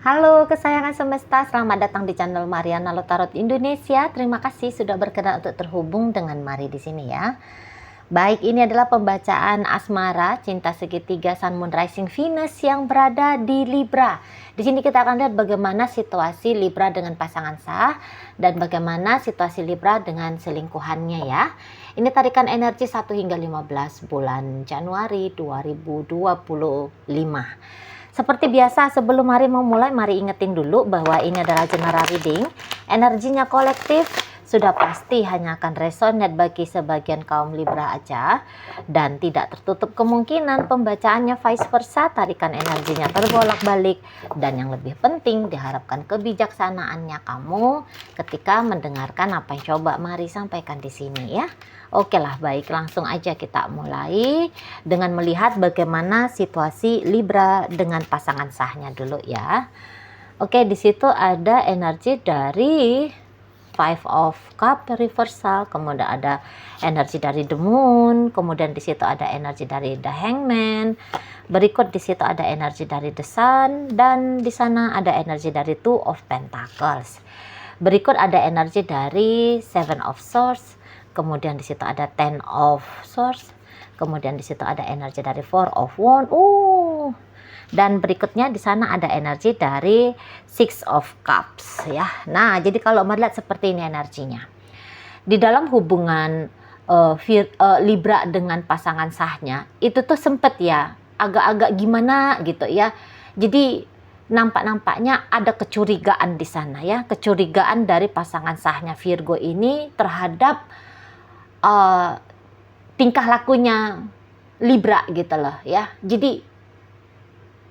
Halo kesayangan semesta, selamat datang di channel Mariana Lotarot Indonesia. Terima kasih sudah berkenan untuk terhubung dengan Mari di sini ya. Baik, ini adalah pembacaan asmara cinta segitiga Sun Moon Rising Venus yang berada di Libra. Di sini kita akan lihat bagaimana situasi Libra dengan pasangan sah dan bagaimana situasi Libra dengan selingkuhannya ya. Ini tarikan energi 1 hingga 15 bulan Januari 2025. Seperti biasa, sebelum Mari memulai, mari ingetin dulu bahwa ini adalah general reading. Energinya kolektif, sudah pasti hanya akan resonate bagi sebagian kaum Libra aja. Dan tidak tertutup kemungkinan pembacaannya vice versa, tarikan energinya terbolak-balik. Dan yang lebih penting, diharapkan kebijaksanaannya kamu ketika mendengarkan apa yang coba Mari sampaikan di sini ya. Oke lah, baik, langsung aja kita mulai dengan melihat bagaimana situasi Libra dengan pasangan sahnya dulu ya. Oke, di situ ada energi dari Five of Cup reversal, kemudian ada energi dari The Moon, kemudian di situ ada energi dari The Hangman. Berikut di situ ada energi dari The Sun dan di sana ada energi dari Two of Pentacles. Berikut ada energi dari Seven of Swords. Kemudian di situ ada Ten of Swords. Kemudian di situ ada energi dari Four of Wands. Dan berikutnya di sana ada energi dari Six of Cups ya. Nah, jadi kalau melihat seperti ini energinya. Di dalam hubungan Libra dengan pasangan sahnya, itu tuh sempet ya agak-agak gimana gitu ya. Jadi nampaknya ada kecurigaan di sana ya. Kecurigaan dari pasangan sahnya Virgo ini terhadap tingkah lakunya Libra gitu loh ya. Jadi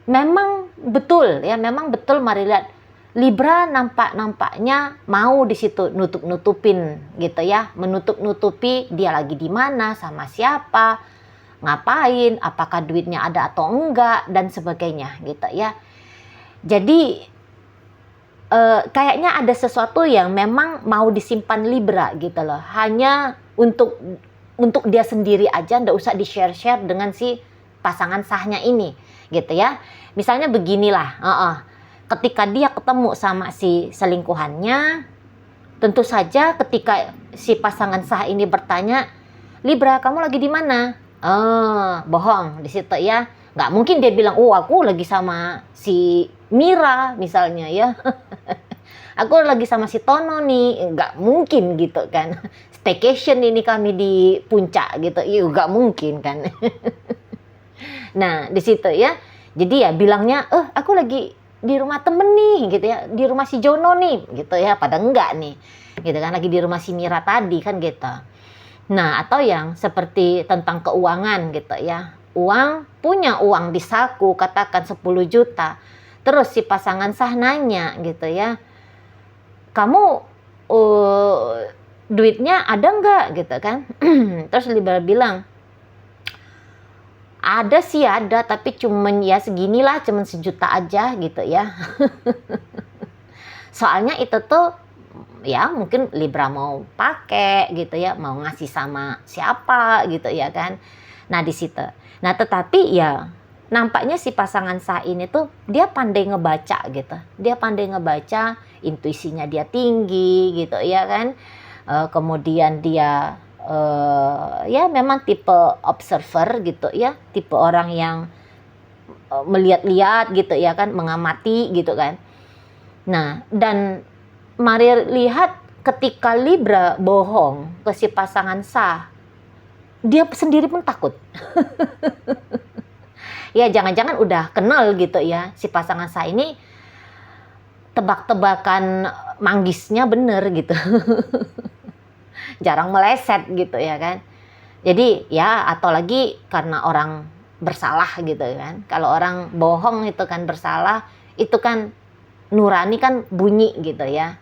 memang betul Mari lihat Libra nampaknya mau di situ nutup-nutupin gitu ya, menutup-nutupi dia lagi di mana, sama siapa, ngapain, apakah duitnya ada atau enggak dan sebagainya gitu ya. Jadi kayaknya ada sesuatu yang memang mau disimpan Libra gitu loh, hanya untuk dia sendiri aja, nggak usah di-share dengan si pasangan sahnya ini gitu ya. Misalnya beginilah, ketika dia ketemu sama si selingkuhannya, tentu saja ketika si pasangan sah ini bertanya, Libra kamu lagi di mana? Bohong di situ ya. Nggak mungkin dia bilang, aku lagi sama si Mira misalnya ya. Aku lagi sama si Tono nih. Nggak mungkin gitu kan. Staycation ini kami di puncak gitu. Nggak mungkin kan. Nah di situ ya. Jadi ya bilangnya, aku lagi di rumah temen nih gitu ya. Di rumah si Jono nih gitu ya. Padahal enggak nih. Gitu kan, lagi di rumah si Mira tadi kan gitu. Nah atau yang seperti tentang keuangan gitu ya. Punya uang di saku katakan 10 juta. Terus si pasangan sah nanya gitu ya, kamu duitnya ada nggak gitu kan. Terus Libra bilang, ada sih ada, tapi cuman ya seginilah, cuman 1 juta aja gitu ya. Soalnya itu tuh ya mungkin Libra mau pakai gitu ya, mau ngasih sama siapa gitu ya kan. Nah di situ. Nah tetapi ya nampaknya si pasangan sah ini tuh dia pandai ngebaca gitu. Dia pandai ngebaca, intuisinya dia tinggi gitu ya kan. Kemudian dia ya memang tipe observer gitu ya. Tipe orang yang melihat-lihat gitu ya kan, mengamati gitu kan. Nah dan mari lihat ketika Libra bohong ke si pasangan sah, dia sendiri pun takut. Ya jangan-jangan udah kenal gitu ya, si pasangan sah ini tebak-tebakan manggisnya bener gitu. Jarang meleset gitu ya kan. Jadi ya atau lagi karena orang bersalah gitu kan. Kalau orang bohong itu kan bersalah, itu kan nurani kan bunyi gitu ya.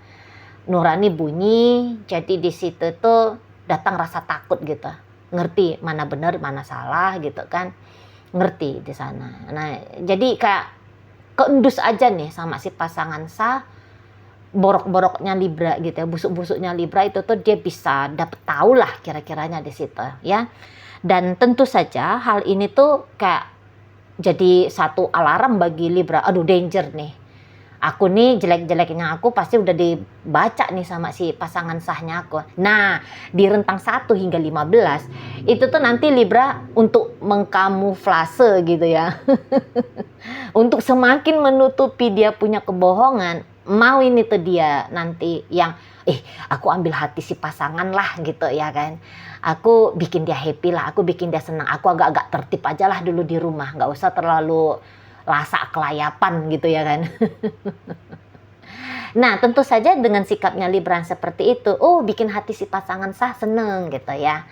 Nurani bunyi, jadi di situ tuh datang rasa takut gitu. Ngerti mana benar, mana salah gitu kan. Ngerti di sana. Nah, jadi kayak keendus aja nih sama si pasangan sah, borok-boroknya Libra gitu ya, busuk-busuknya Libra itu tuh dia bisa dapet tahu lah kira-kiranya di situ ya. Dan tentu saja hal ini tuh kayak jadi satu alarm bagi Libra, aduh danger nih. Aku nih jelek-jeleknya aku pasti udah dibaca nih sama si pasangan sahnya aku. Nah, di rentang 1 hingga 15 itu tuh nanti Libra untuk mengkamuflase gitu ya. Untuk semakin menutupi dia punya kebohongan, mau ini tuh dia nanti yang aku ambil hati si pasangan lah gitu ya kan. Aku bikin dia happy lah, aku bikin dia senang. Aku agak-agak tertib aja lah dulu di rumah, nggak usah terlalu lasak kelayapan gitu ya kan. Nah, tentu saja dengan sikapnya Libra seperti itu, bikin hati si pasangan sah seneng gitu ya.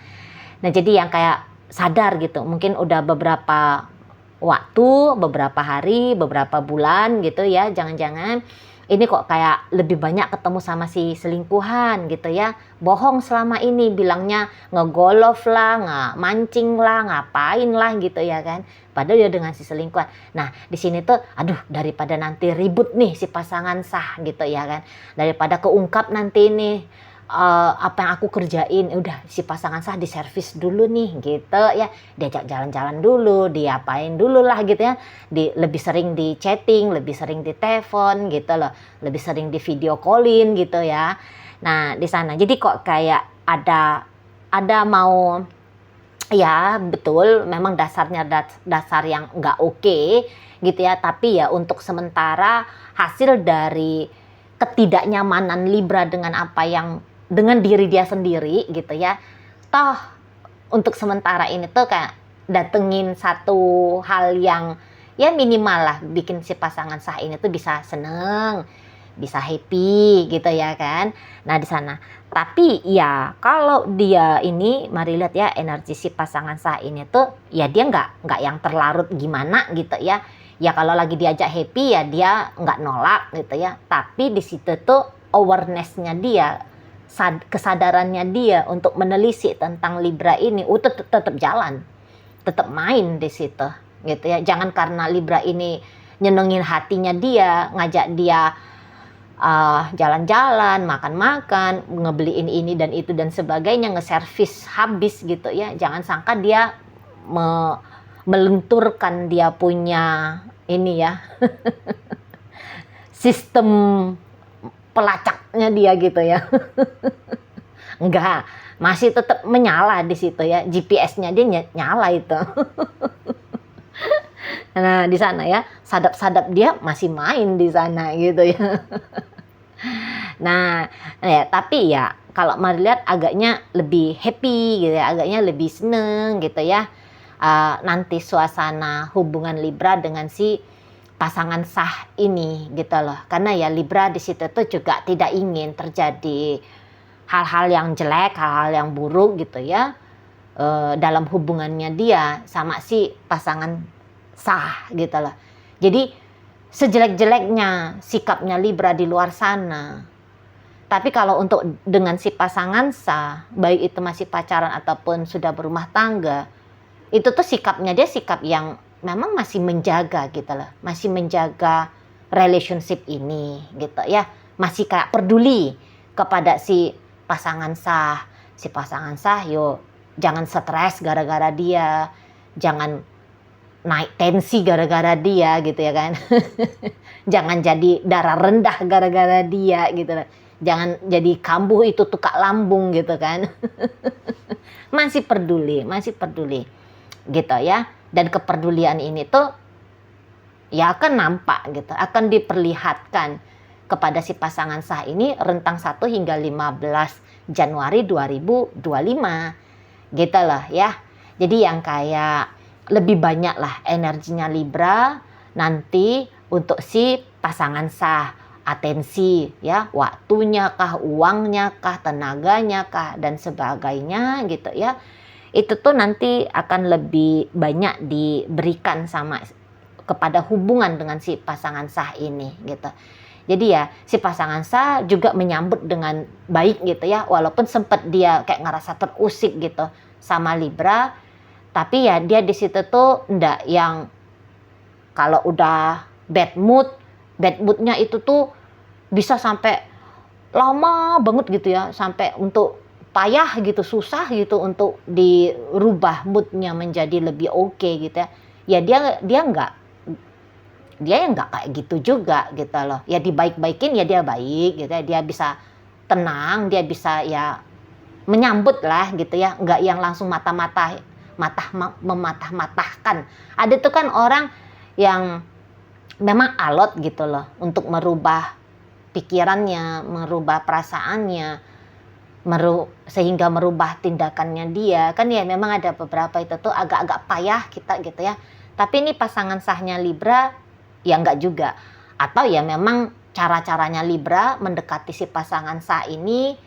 Nah, jadi yang kayak sadar gitu, mungkin udah beberapa waktu, beberapa hari, beberapa bulan gitu ya, jangan-jangan ini kok kayak lebih banyak ketemu sama si selingkuhan gitu ya. Bohong selama ini, bilangnya ngegolf lah, nggak mancing lah, ngapain lah gitu ya kan. Padahal dia dengan si selingkuhan. Nah, di sini tuh aduh, daripada nanti ribut nih si pasangan sah gitu ya kan. Daripada keungkap nanti nih apa yang aku kerjain, udah si pasangan sah diservis dulu nih gitu ya, diajak jalan-jalan dulu, diapain dulu lah gitu ya, lebih sering di chatting, lebih sering di telepon gitu loh, lebih sering di video callin gitu ya. Nah di sana jadi kok kayak ada mau, ya betul memang dasarnya dasar yang nggak oke gitu ya, tapi ya untuk sementara hasil dari ketidaknyamanan Libra dengan apa yang dengan diri dia sendiri gitu ya, toh untuk sementara ini tuh kayak datengin satu hal yang ya minimal lah bikin si pasangan sah ini tuh bisa seneng, bisa happy gitu ya kan. Nah di sana tapi ya kalau dia ini mari lihat ya energi si pasangan sah ini tuh ya dia nggak yang terlarut gimana gitu ya. Ya kalau lagi diajak happy ya dia nggak nolak gitu ya, tapi di situ tuh awareness-nya dia, kesadarannya dia untuk menelisik tentang Libra ini tetap jalan, tetap main di situ gitu ya. Jangan karena Libra ini nyenengin hatinya dia, ngajak dia jalan-jalan, makan-makan, ngebeliin ini dan itu dan sebagainya, ngeservis habis gitu ya. Jangan sangka dia melenturkan dia punya ini ya sistem pelacaknya dia gitu ya. Enggak, masih tetap menyala di situ ya, GPS-nya dia nyala itu. Nah di sana ya sadap-sadap dia masih main di sana gitu ya. Nah ya tapi ya kalau mari lihat agaknya lebih happy gitu ya, agaknya lebih seneng gitu ya. Nanti suasana hubungan Libra dengan si pasangan sah ini gitu loh, karena ya Libra di situ tuh juga tidak ingin terjadi hal-hal yang jelek, hal-hal yang buruk gitu ya dalam hubungannya dia sama si pasangan sah gitu loh. Jadi sejelek-jeleknya sikapnya Libra di luar sana, tapi kalau untuk dengan si pasangan sah, baik itu masih pacaran ataupun sudah berumah tangga, itu tuh sikapnya dia sikap yang memang masih menjaga gitu loh, masih menjaga relationship ini gitu ya, masih kayak peduli kepada si pasangan sah. Si pasangan sah yuk jangan stres gara-gara dia, jangan naik tensi gara-gara dia gitu ya kan. Jangan jadi darah rendah gara-gara dia gitu loh. Jangan jadi kambuh itu tukak lambung gitu kan. Masih peduli gitu ya. Dan kepedulian ini tuh ya akan nampak gitu, akan diperlihatkan kepada si pasangan sah ini rentang 1 hingga 15 Januari 2025 gitu loh ya. Jadi yang kayak lebih banyak lah energinya Libra nanti untuk si pasangan sah, atensi ya, waktunya kah, uangnya kah, tenaganya kah dan sebagainya gitu ya. Itu tuh nanti akan lebih banyak diberikan sama kepada hubungan dengan si pasangan sah ini gitu. Jadi ya si pasangan sah juga menyambut dengan baik gitu ya, walaupun sempat dia kayak ngerasa terusik gitu sama Libra, tapi ya dia di situ tuh ndak yang kalau udah bad moodnya itu tuh bisa sampai lama banget gitu ya, sampai untuk payah gitu, susah gitu untuk dirubah moodnya menjadi lebih oke gitu ya. Ya dia dia yang nggak kayak gitu juga gitu loh. Ya dibaik-baikin ya dia baik gitu ya. Dia bisa tenang, dia bisa ya menyambut lah gitu ya. Nggak yang langsung mematah-matahkan. Ada tuh kan orang yang memang alot gitu loh untuk merubah pikirannya, merubah perasaannya, sehingga merubah tindakannya dia. Kan ya memang ada beberapa itu tuh agak-agak payah kita gitu ya. Tapi ini pasangan sahnya Libra ya enggak juga. Atau ya memang cara-caranya Libra mendekati si pasangan sah ini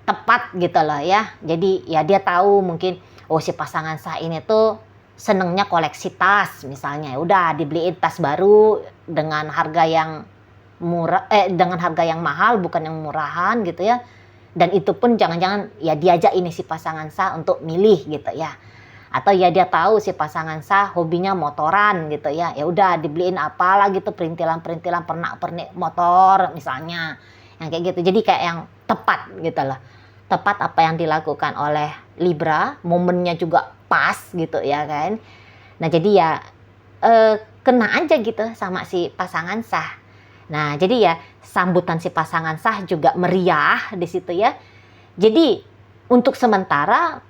tepat gitu loh ya. Jadi ya dia tahu mungkin oh si pasangan sah ini tuh senengnya koleksi tas misalnya. Udah dibeliin tas baru dengan harga yang murah, dengan harga yang mahal bukan yang murahan gitu ya. Dan itu pun jangan-jangan ya diajak ini si pasangan sah untuk milih gitu ya. Atau ya dia tahu si pasangan sah hobinya motoran gitu ya. Ya udah dibeliin apalah gitu perintilan-perintilan pernak-pernik motor misalnya. Yang kayak gitu. Jadi kayak yang tepat gitu loh. Tepat apa yang dilakukan oleh Libra, momennya juga pas gitu ya kan. Nah jadi ya kena aja gitu sama si pasangan sah. Nah jadi ya sambutan si pasangan sah juga meriah di situ ya. Jadi untuk sementara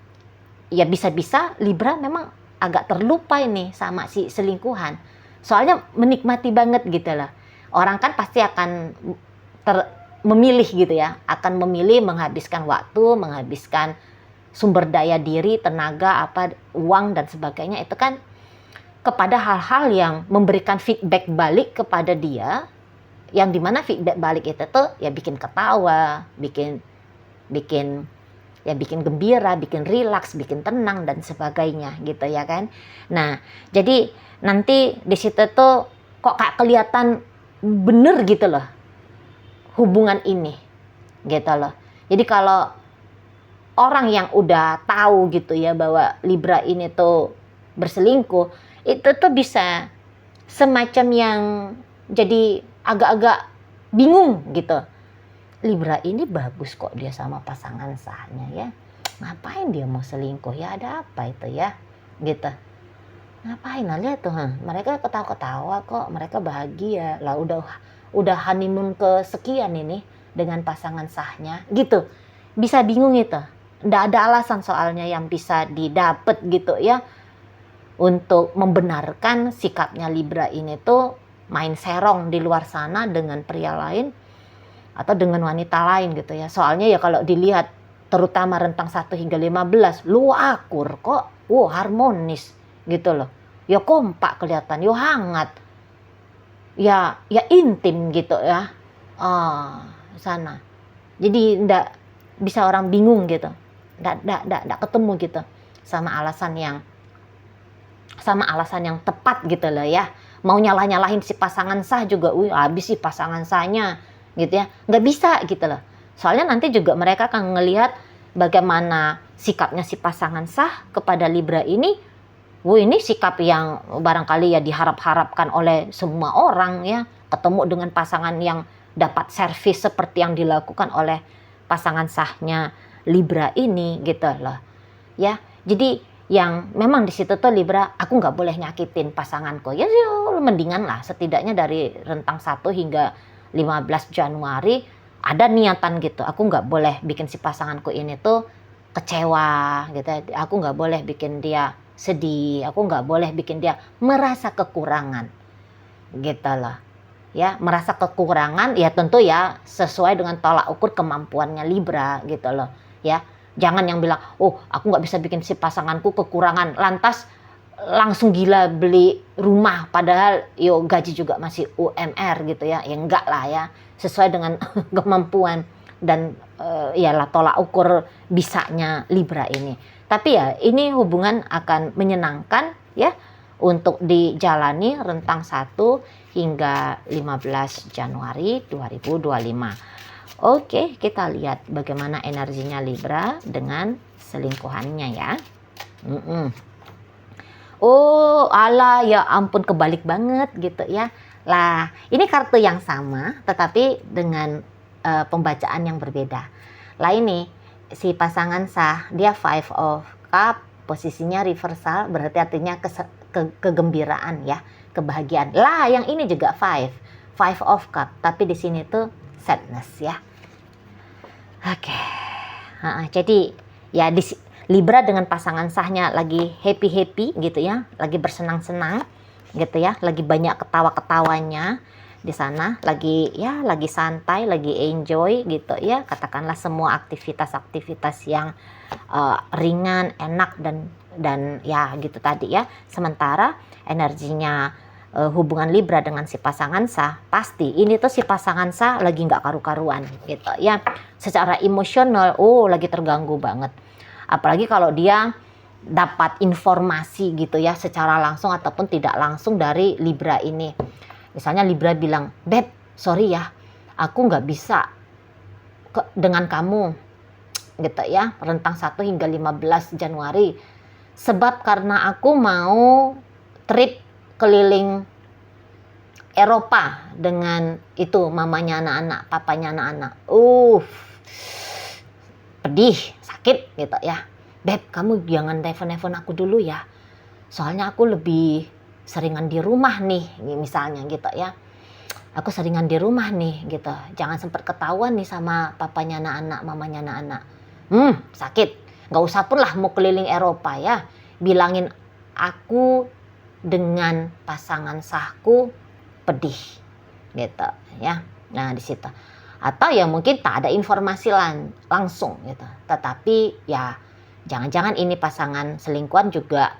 ya bisa-bisa Libra memang agak terlupa ini sama si selingkuhan. Soalnya menikmati banget gitu loh. Orang kan pasti akan memilih gitu ya, akan memilih menghabiskan waktu, menghabiskan sumber daya diri, tenaga, uang dan sebagainya itu kan kepada hal-hal yang memberikan feedback balik kepada dia, yang dimana feedback balik itu tuh ya bikin ketawa, bikin gembira, bikin rilaks, bikin tenang dan sebagainya gitu ya kan. Nah, jadi nanti di situ tuh kok kayak kelihatan bener gitu loh hubungan ini gitu loh. Jadi kalau orang yang udah tahu gitu ya bahwa Libra ini tuh berselingkuh, itu tuh bisa semacam yang jadi agak-agak bingung gitu. Libra ini bagus kok dia sama pasangan sahnya ya. Ngapain dia mau selingkuh ya, ada apa itu ya gitu. Ngapain lah lihat tuh, mereka ketawa-ketawa kok, mereka bahagia lah, udah honeymoon kesekian ini dengan pasangan sahnya gitu. Bisa bingung itu. Nggak ada alasan soalnya yang bisa didapat gitu ya untuk membenarkan sikapnya Libra ini tuh main serong di luar sana dengan pria lain atau dengan wanita lain gitu ya. Soalnya ya kalau dilihat terutama rentang 1 hingga 15 lu akur kok, harmonis gitu loh. Ya kompak kelihatan, ya hangat. Ya intim gitu ya. Sana. Jadi ndak bisa orang bingung gitu. Ndak ketemu gitu sama alasan yang tepat gitu loh ya. Mau nyalah-nyalahin si pasangan sah juga, habis si pasangan sahnya gitu ya. Nggak bisa gitu loh. Soalnya nanti juga mereka akan ngelihat bagaimana sikapnya si pasangan sah kepada Libra ini. Ini sikap yang barangkali ya diharap-harapkan oleh semua orang ya. Ketemu dengan pasangan yang dapat servis seperti yang dilakukan oleh pasangan sahnya Libra ini gitu loh. Ya, jadi yang memang di situ tuh Libra, aku nggak boleh nyakitin pasanganku. Ya mendingan lah setidaknya dari rentang 1 hingga 15 Januari ada niatan gitu. Aku nggak boleh bikin si pasanganku ini tuh kecewa gitu. Aku nggak boleh bikin dia sedih, aku nggak boleh bikin dia merasa kekurangan gitu loh ya. Merasa kekurangan ya tentu ya sesuai dengan tolak ukur kemampuannya Libra gitu loh ya. Jangan yang bilang aku nggak bisa bikin si pasanganku kekurangan lantas langsung gila beli rumah padahal gaji juga masih UMR gitu ya. Ya enggak lah ya, sesuai dengan kemampuan dan lah tolak ukur bisanya Libra ini. Tapi ya ini hubungan akan menyenangkan ya untuk dijalani rentang 1 hingga 15 Januari 2025. Oke, kita lihat bagaimana energinya Libra dengan selingkuhannya ya. Alah ya ampun kebalik banget gitu ya. Lah, ini kartu yang sama tetapi dengan pembacaan yang berbeda. Lah ini si pasangan sah dia 5 of cup, posisinya reversal, berarti artinya kegembiraan ya, kebahagiaan. Lah, yang ini juga five of cup, tapi di sini tuh sadness ya. Oke. Jadi ya Libra dengan pasangan sahnya lagi happy gitu ya, lagi bersenang-senang gitu ya, lagi banyak ketawa-ketawanya di sana, lagi santai, lagi enjoy gitu ya, katakanlah semua aktivitas-aktivitas yang ringan, enak dan ya gitu tadi ya. Sementara energinya hubungan Libra dengan si pasangan sah, pasti ini tuh si pasangan sah lagi nggak karu-karuan gitu ya, secara emosional lagi terganggu banget. Apalagi kalau dia dapat informasi gitu ya, secara langsung ataupun tidak langsung dari Libra ini. Misalnya Libra bilang, "Beb, sorry ya, aku nggak bisa dengan kamu gitu ya, rentang 1 hingga 15 Januari. Sebab karena aku mau trip keliling Eropa dengan itu mamanya anak-anak, papanya anak-anak. Pedih, sakit gitu ya. Beb, kamu jangan telepon aku dulu ya. Soalnya aku lebih seringan di rumah nih, misalnya gitu ya. Aku seringan di rumah nih gitu. Jangan sempat ketahuan nih sama papanya anak-anak, mamanya anak-anak. Sakit. Nggak usah pun lah mau keliling Eropa ya. Bilangin aku dengan pasangan sahku pedih gitu ya. Nah, di situ. Atau ya mungkin tak ada informasi langsung gitu. Tetapi ya jangan-jangan ini pasangan selingkuhan juga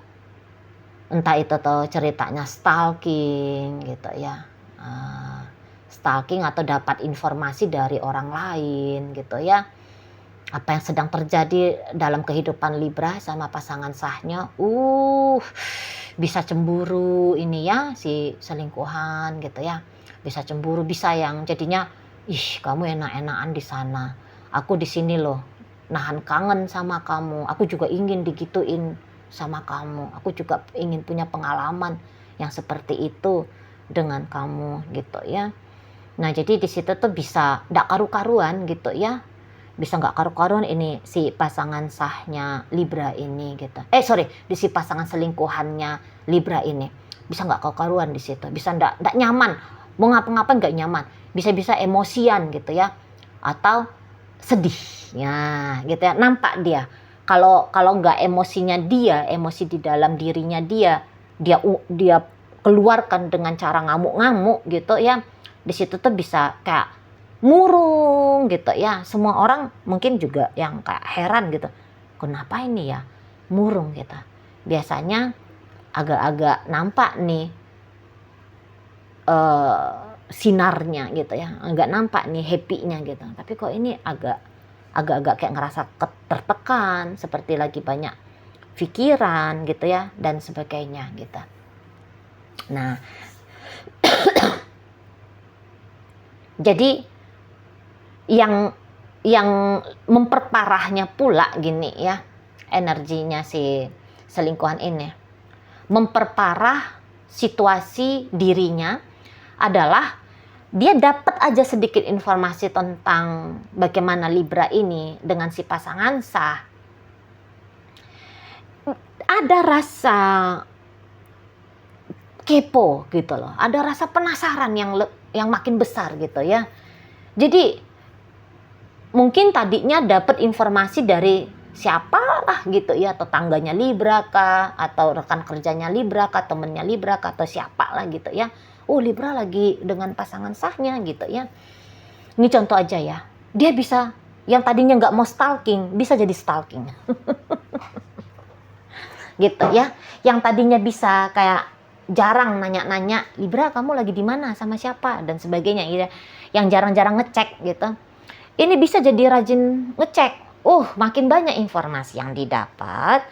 entah itu tuh ceritanya stalking gitu ya. Stalking atau dapat informasi dari orang lain gitu ya. Apa yang sedang terjadi dalam kehidupan Libra sama pasangan sahnya, bisa cemburu ini ya si selingkuhan gitu ya. Bisa cemburu, bisa yang jadinya, ih kamu enak-enakan di sana, aku di sini loh nahan kangen sama kamu, aku juga ingin digituin sama kamu, aku juga ingin punya pengalaman yang seperti itu dengan kamu gitu ya. Nah jadi di situ tuh bisa nggak karu-karuan gitu ya, bisa nggak karu-karuan ini si pasangan sahnya Libra ini gitu. Di si pasangan selingkuhannya Libra ini bisa nggak karu-karuan di situ, bisa nggak nyaman, mau ngapa-ngapain nggak nyaman, bisa-bisa emosian gitu ya, atau sedih ya gitu ya. Nampak dia kalau nggak emosinya dia, emosi di dalam dirinya dia keluarkan dengan cara ngamuk-ngamuk gitu ya. Di situ tuh bisa kayak murung gitu ya. Semua orang mungkin juga yang kayak heran gitu, kenapa ini ya murung gitu. Biasanya agak-agak nampak nih sinarnya gitu ya, agak nampak nih happy-nya gitu. Tapi kok ini agak-agak kayak ngerasa tertekan, seperti lagi banyak pikiran gitu ya dan sebagainya gitu. Nah jadi yang memperparahnya pula gini ya, energinya si selingkuhan ini memperparah situasi dirinya adalah dia dapat aja sedikit informasi tentang bagaimana Libra ini dengan si pasangan sah, ada rasa kepo gitu loh, ada rasa penasaran yang makin besar gitu ya. Jadi mungkin tadinya dapat informasi dari siapa lah gitu ya, tetangganya Libra kah, atau rekan kerjanya Libra kah, temennya Libra kah, atau siapa lah gitu ya. Libra lagi dengan pasangan sahnya gitu ya. Ini contoh aja ya, dia bisa yang tadinya nggak mau stalking bisa jadi stalking gitu ya. Yang tadinya bisa kayak jarang nanya-nanya, Libra kamu lagi di mana sama siapa dan sebagainya gitu, yang jarang-jarang ngecek gitu, ini bisa jadi rajin ngecek. Makin banyak informasi yang didapat,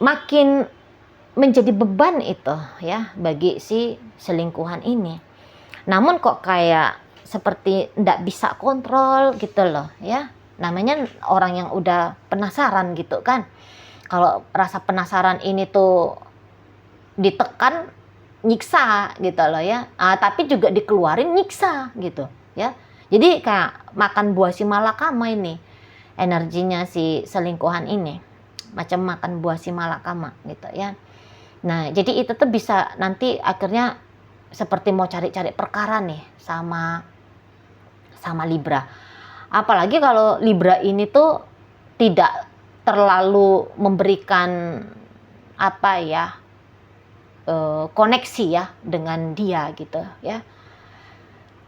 makin menjadi beban itu ya bagi si selingkuhan ini. Namun kok kayak seperti ndak bisa kontrol gitu loh ya. Namanya orang yang udah penasaran gitu kan. Kalau rasa penasaran ini tuh ditekan, nyiksa gitu loh ya. Tapi juga dikeluarin nyiksa gitu ya. Jadi kayak makan buah si malakama ini, energinya si selingkuhan ini macam makan buah si malakama gitu ya. Nah, jadi itu tuh bisa nanti akhirnya seperti mau cari-cari perkara nih sama Libra. Apalagi kalau Libra ini tuh tidak terlalu memberikan apa ya, koneksi ya dengan dia gitu ya.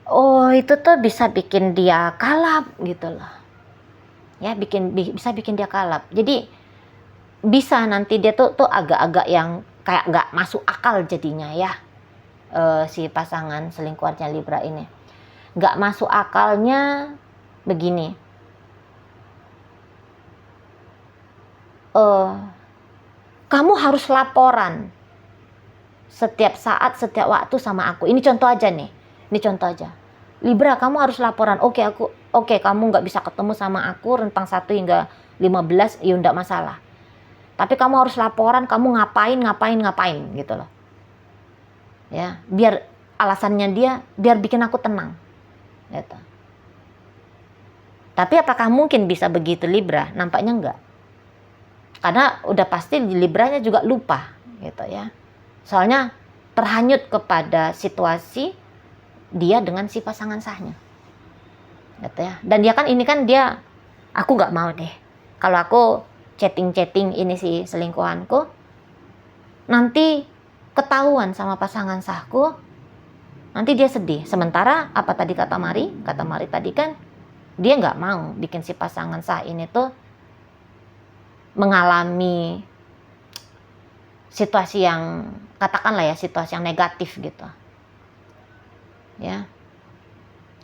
Oh, itu tuh bisa bikin dia kalap gitu loh. Ya, bisa bikin dia kalap. Jadi bisa nanti dia tuh agak-agak yang kayak nggak masuk akal jadinya ya, si pasangan selingkuhannya Libra ini. Nggak masuk akalnya begini. Kamu harus laporan setiap saat, setiap waktu sama aku. Ini contoh aja nih. Ini contoh aja. Libra, kamu harus laporan. Oke, kamu nggak bisa ketemu sama aku rentang 1 hingga 15, ya enggak masalah. Tapi kamu harus laporan, kamu ngapain gitu loh. Ya, biar alasannya dia biar bikin aku tenang. Gitu. Tapi apakah mungkin bisa begitu Libra? Nampaknya enggak. Karena udah pasti Libranya juga lupa gitu ya. Soalnya terhanyut kepada situasi dia dengan si pasangan sahnya. Gitu ya. Dan dia kan ini kan dia, aku nggak mau deh. Kalau aku chatting ini si selingkuhanku, nanti ketahuan sama pasangan sahku, nanti dia sedih. Sementara apa tadi kata Mari? Kata Mari tadi kan dia nggak mau bikin si pasangan sah ini tuh mengalami situasi yang katakanlah ya situasi yang negatif gitu ya.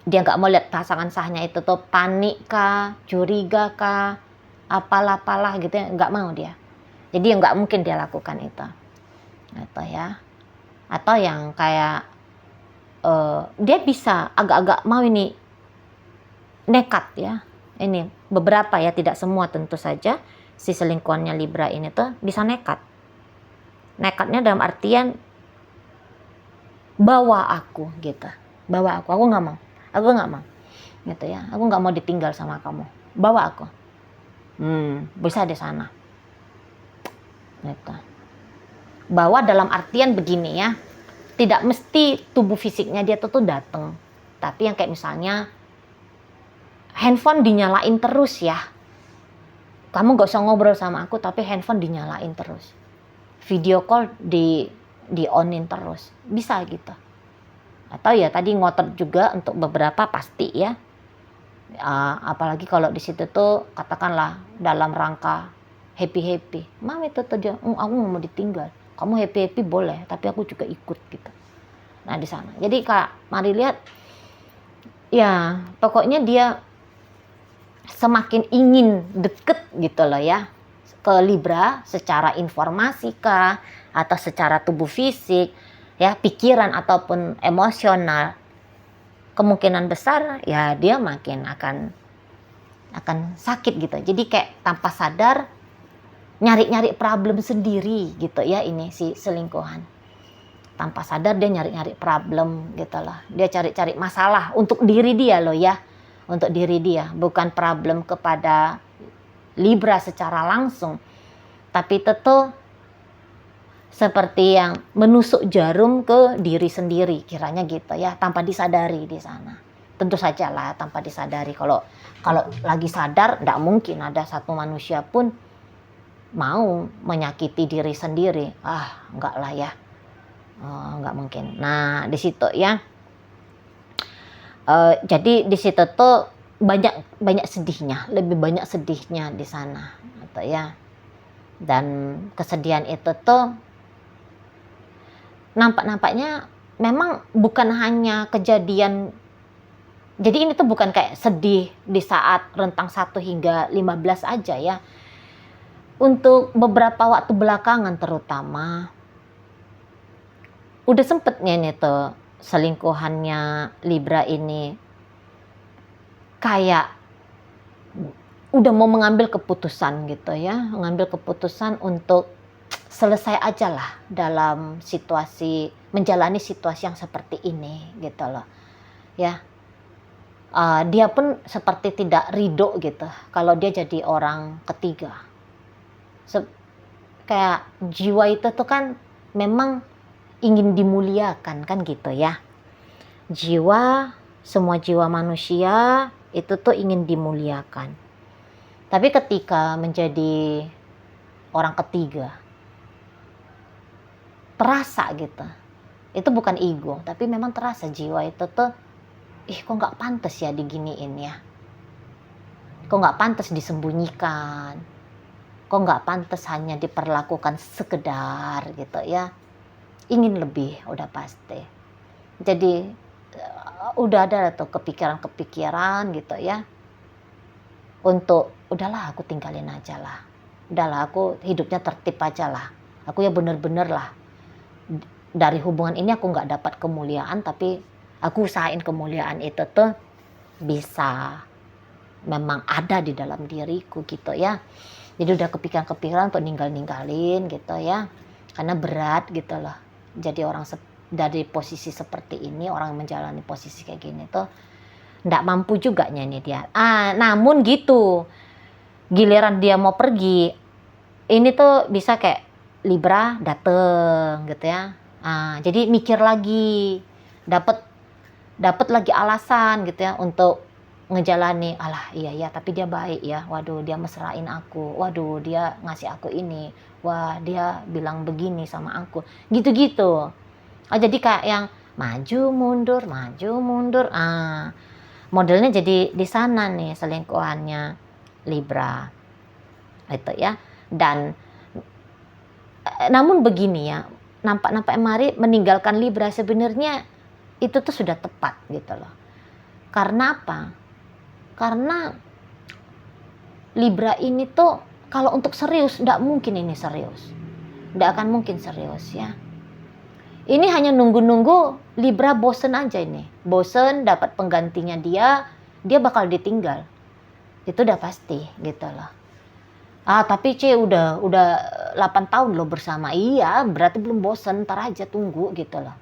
Dia nggak mau lihat pasangan sahnya itu tuh panik kah, curiga kah, apalah gitu ya, nggak mau dia. Jadi nggak mungkin dia lakukan itu gitu ya. Atau yang kayak dia bisa agak-agak mau ini nekat ya. Ini beberapa ya, tidak semua tentu saja. Si selingkuhannya Libra ini tuh bisa nekat. Nekatnya dalam artian bawa aku gitu. Bawa aku nggak mau. Aku nggak mau. Gitu ya. Aku nggak mau ditinggal sama kamu. Bawa aku. Bisa di sana. Gitu. Bawa dalam artian begini ya. Tidak mesti tubuh fisiknya dia tuh datang. Tapi yang kayak misalnya handphone dinyalain terus ya. Kamu gak usah ngobrol sama aku, tapi handphone dinyalain terus. Video call di onin terus. Bisa gitu. Atau ya tadi ngotot juga untuk beberapa pasti ya. Apalagi kalau di situ tuh katakanlah dalam rangka happy. Mami tuh dia, aku nggak mau ditinggal. Kamu happy boleh, tapi aku juga ikut gitu. Nah di sana. Jadi Kak, mari lihat. Ya, pokoknya dia semakin ingin deket gitu loh ya ke Libra secara informasi kah atau secara tubuh fisik ya, pikiran ataupun emosional, kemungkinan besar ya dia makin akan sakit gitu. Jadi kayak tanpa sadar nyari problem sendiri gitu ya, ini si selingkuhan. Tanpa sadar dia nyari problem gitu loh. Dia cari masalah untuk diri dia loh ya. Untuk diri dia, bukan problem kepada Libra secara langsung, tapi tentu seperti yang menusuk jarum ke diri sendiri, kiranya gitu ya, tanpa disadari di sana. Tentu saja lah tanpa disadari. Kalau lagi sadar, tidak mungkin ada satu manusia pun mau menyakiti diri sendiri. Enggak lah ya, enggak mungkin. Nah di situ ya. Jadi di situ tuh banyak sedihnya, lebih banyak sedihnya di sana, atau ya. Dan kesedihan itu tuh nampaknya memang bukan hanya kejadian. Jadi ini tuh bukan kayak sedih di saat rentang 1 hingga 15 aja ya. Untuk beberapa waktu belakangan terutama udah sempetnya nih tuh selingkuhannya Libra ini kayak udah mau mengambil keputusan gitu ya, mengambil keputusan untuk selesai aja lah dalam situasi, menjalani situasi yang seperti ini gitu loh ya. Dia pun seperti tidak ridho gitu kalau dia jadi orang ketiga. Kayak jiwa itu tuh kan memang ingin dimuliakan kan gitu ya. Semua jiwa manusia itu tuh ingin dimuliakan. Tapi ketika menjadi orang ketiga, terasa gitu. Itu bukan ego, tapi memang terasa jiwa itu tuh, kok nggak pantas ya diginiin ya. Kok nggak pantas disembunyikan. Kok nggak pantas hanya diperlakukan sekedar gitu ya. Ingin lebih, udah pasti. Jadi udah ada tuh kepikiran-kepikiran gitu ya. Untuk udahlah aku tinggalin aja lah. Udahlah aku hidupnya tertib aja lah. Aku ya bener-bener lah. Dari hubungan ini aku nggak dapat kemuliaan, tapi aku usahain kemuliaan itu tuh bisa memang ada di dalam diriku gitu ya. Jadi udah kepikiran-kepikiran untuk ninggalin gitu ya. Karena berat gitu loh. Jadi orang dari posisi seperti ini, orang menjalani posisi kayak gini tuh nggak mampu juga nih dia. Namun gitu, giliran dia mau pergi, ini tuh bisa kayak Libra dateng gitu ya. Jadi mikir lagi, dapat lagi alasan gitu ya untuk ngejalani. Alah iya tapi dia baik ya, waduh dia mesrain aku, waduh dia ngasih aku ini, wah dia bilang begini sama aku, gitu-gitu. Jadi kayak yang maju mundur, modelnya jadi di sana nih selingkuhannya Libra itu ya. Dan namun begini ya, nampak Mari meninggalkan Libra sebenarnya itu tuh sudah tepat gitu loh. Karena apa? Karena Libra ini tuh kalau untuk serius, nggak mungkin ini serius. Nggak akan mungkin serius ya. Ini hanya nunggu-nunggu Libra bosen aja ini. Bosen dapat penggantinya dia bakal ditinggal. Itu udah pasti gitu loh. Tapi udah 8 tahun loh bersama. Iya, berarti belum bosen, ntar aja tunggu gitu loh.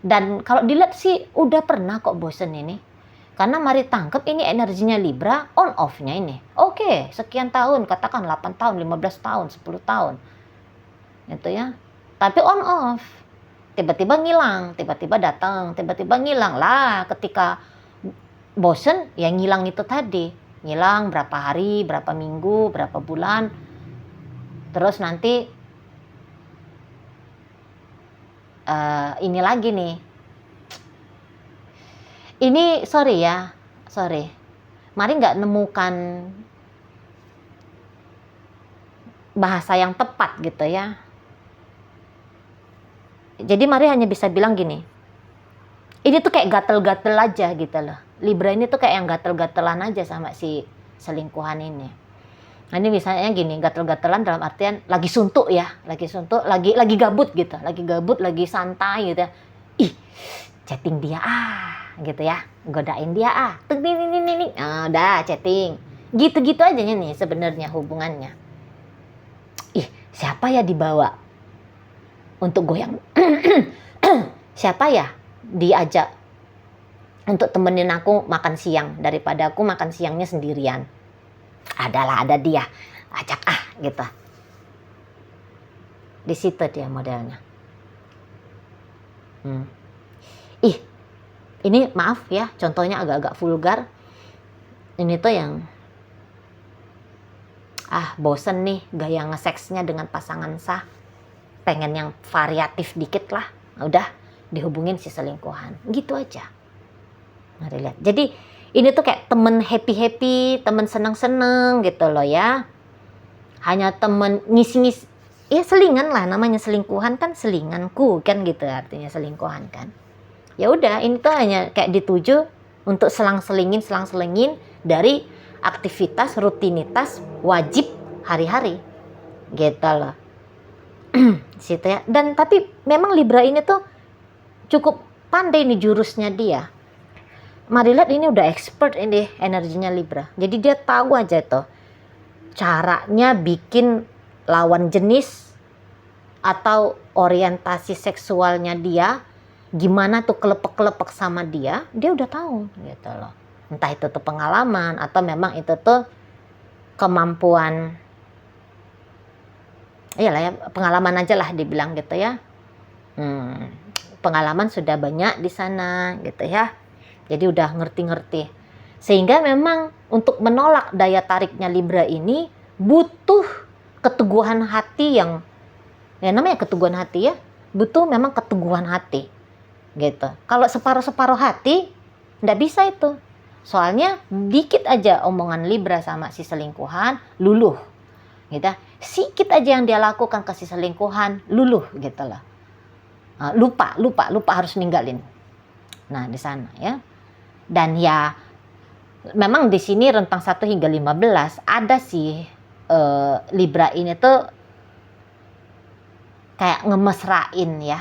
Dan kalau dilihat sih udah pernah kok bosen ini. Karena Mari tangkep ini energinya Libra on off-nya ini. Oke, sekian tahun, katakan 8 tahun, 15 tahun, 10 tahun. Gitu ya. Tapi on off. Tiba-tiba ngilang, tiba-tiba datang, tiba-tiba ngilang. Lah, ketika bosen ya ngilang itu tadi. Ngilang berapa hari, berapa minggu, berapa bulan. Terus nanti ini lagi nih. Ini sorry. Mari nggak nemukan bahasa yang tepat gitu ya. Jadi Mari hanya bisa bilang gini. Ini tuh kayak gatel-gatel aja gitu loh. Libra ini tuh kayak yang gatel-gatelan aja sama si selingkuhan ini. Nah ini misalnya gini, gatel-gatelan dalam artian lagi suntuk, lagi gabut gitu, lagi santai gitu ya. Chatting dia gitu ya, godain dia udah chatting, gitu-gitu aja nih sebenarnya hubungannya. Siapa ya dibawa untuk goyang? Siapa ya diajak untuk temenin aku makan siang daripada aku makan siangnya sendirian? Ada dia, ajak gitu. Di situ dia modelnya. Ini maaf ya, contohnya agak-agak vulgar. Ini tuh yang bosen nih gaya ngeseksnya dengan pasangan sah, pengen yang variatif dikit lah, udah dihubungin si selingkuhan, gitu aja. Mari lihat. Jadi ini tuh kayak temen happy, temen seneng-seneng gitu loh ya. Hanya temen ngisi-ngisi, ya selingan lah, namanya selingkuhan kan, selinganku kan gitu artinya selingkuhan kan. Ya udah, ini tuh hanya kayak dituju untuk selang-selingin dari aktivitas rutinitas wajib hari-hari gitu loh. Situ ya. Dan tapi memang Libra ini tuh cukup pandai nih jurusnya dia. Mari lihat, ini udah expert ini energinya Libra. Jadi dia tahu aja tuh caranya bikin lawan jenis atau orientasi seksualnya dia, gimana tuh kelepek-kelepek sama dia udah tahu gitu loh. Entah itu tuh pengalaman atau memang itu tuh kemampuan, iyalah ya, pengalaman aja lah dibilang gitu ya. pengalaman sudah banyak di sana gitu ya. Jadi udah ngerti-ngerti. Sehingga memang untuk menolak daya tariknya Libra ini butuh keteguhan hati yang, ya namanya keteguhan hati ya, butuh memang keteguhan hati gitu. Kalau separuh-separuh hati nggak bisa itu. Soalnya dikit aja omongan Libra sama si selingkuhan luluh gitu. Sikit aja yang dia lakukan ke si selingkuhan luluh gitu lah. Lupa harus ninggalin. Nah, di sana ya. Dan ya memang di sini rentang 1 hingga 15 ada sih Libra ini tuh kayak ngemesrain ya.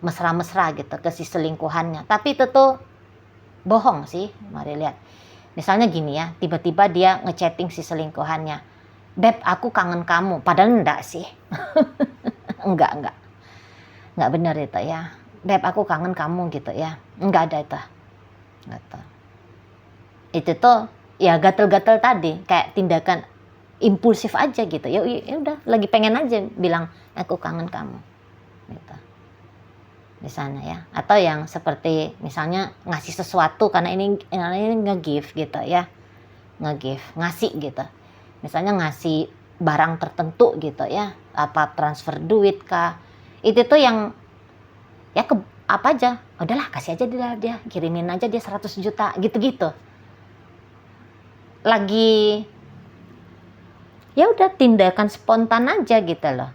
Mesra-mesra gitu ke si selingkuhannya. Tapi itu tuh bohong sih. Mari lihat. Misalnya gini ya, tiba-tiba dia ngechatting si selingkuhannya. Beb, aku kangen kamu. Padahal enggak sih. Enggak benar itu ya. Beb, aku kangen kamu gitu ya. Enggak ada itu. Gitu. Itu tuh ya gatel-gatel tadi, kayak tindakan impulsif aja gitu. Ya udah, lagi pengen aja bilang aku kangen kamu. Gitu. Di sana ya. Atau yang seperti misalnya ngasih sesuatu karena ini nge-give gitu ya. Nge-give, ngasih gitu. Misalnya ngasih barang tertentu gitu ya. Apa transfer duit kah? Itu tuh yang ya apa aja, udahlah kasih aja dia kirimin aja dia 100 juta gitu-gitu. Lagi ya udah tindakan spontan aja gitu loh.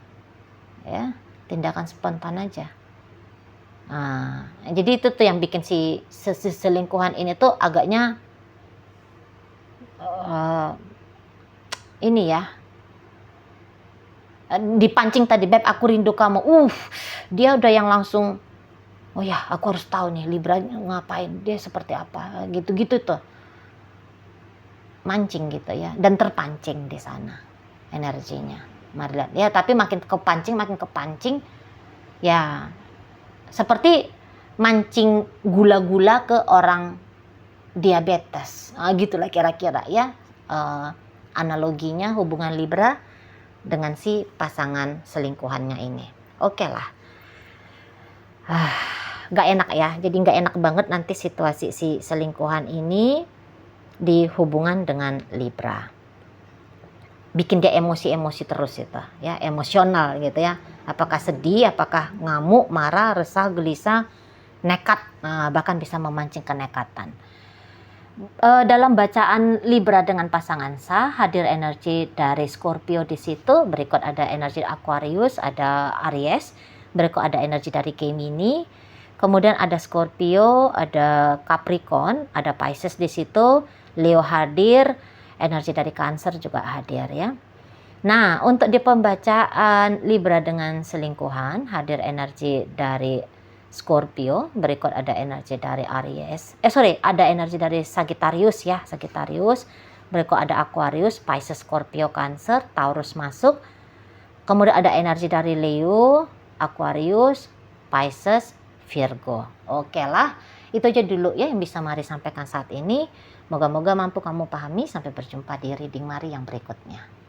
Ya, tindakan spontan aja. Nah, jadi itu tuh yang bikin si selingkuhan ini tuh agaknya ini ya. Dipancing tadi, Beb aku rindu kamu. Dia udah yang langsung, oh ya aku harus tahu nih Libra ngapain, dia seperti apa, gitu-gitu tuh. Mancing gitu ya, dan terpancing di sana energinya. Mari lihat ya, tapi makin kepancing ya seperti mancing gula-gula ke orang diabetes. Gitulah kira-kira ya analoginya hubungan Libra dengan si pasangan selingkuhannya ini. Oke lah. Gak enak ya. Jadi gak enak banget nanti situasi si selingkuhan ini di hubungan dengan Libra. Bikin dia emosi-emosi terus itu ya, emosional gitu ya. Apakah sedih, apakah ngamuk, marah, resah, gelisah, nekat, bahkan bisa memancing kenekatan. Dalam bacaan Libra dengan pasangan sah, hadir energi dari Scorpio di situ, berikut ada energi Aquarius, ada Aries, berikut ada energi dari Gemini, kemudian ada Scorpio, ada Capricorn, ada Pisces di situ, Leo hadir, energi dari Cancer juga hadir ya. Nah, untuk di pembacaan Libra dengan selingkuhan, hadir energi dari Scorpio, berikut ada energi dari Aries. Ada energi dari Sagittarius ya, Sagittarius. Berikut ada Aquarius, Pisces, Scorpio, Cancer, Taurus masuk. Kemudian ada energi dari Leo, Aquarius, Pisces, Virgo. Oke lah, itu aja dulu ya yang bisa Mari sampaikan saat ini. Moga-moga mampu kamu pahami. Sampai berjumpa di reading Mari yang berikutnya.